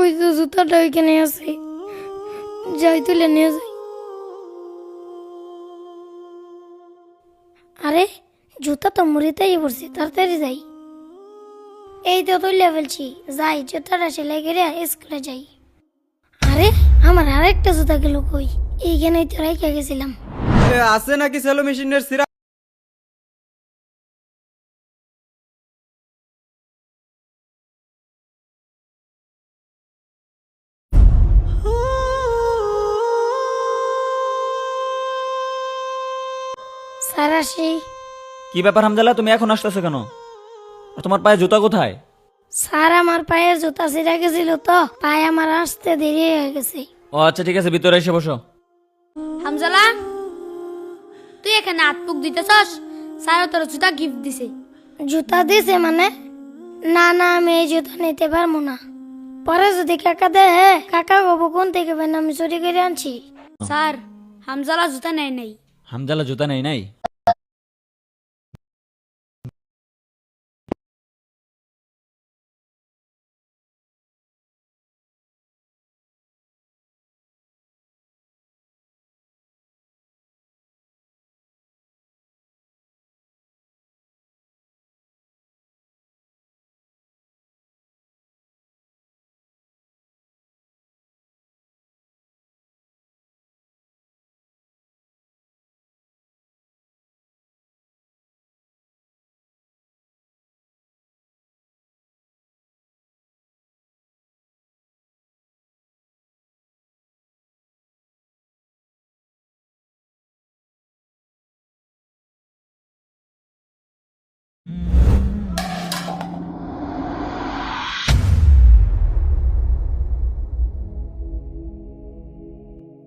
ওই তো জুতাটা ওইখানে আছে, যাই তুলে নিয়ে যাই। আরে জুতা তো মুড়িতেই পড়ছে, তাড়াতাড়ি যাই। এই তো তুলে ফেলছি, যাই জুতাটা সেলাই করে স্কুলে যাই। আরে আমার আরেকটা জুতা গেল কই? এইখানেই তো রেখে গেছিলাম। আছে নাকি সেলো মেশিনের সিরা? স্যার আসি। কি ব্যাপার হামজালা, তুমি এখন আসতেছো কেন? আর তোমার পায়ে জুতা কোথায়? স্যার আমার পায়ের জুতা ছিঁড়ে গেছিল তো, পায়ে আমার আসতে দেরি হয়ে গেছে। ও আচ্ছা ঠিক আছে, ভিতরে এসে বসো। হামজালা, তুই এখানে হাত পুক দিতেছস? স্যার তোর জুতা গিফট দিছে। জুতা দিছে মানে? না না, আমি এই জুতা নিতে পারবো না। পরে যদি কাকা দেয়, কাকা বাবু কোন থেকে পেন আমি চুরি করে আনছি। স্যার, হামজালা জুতা নেয় নাই। হামজালা জুতা নেই নাই?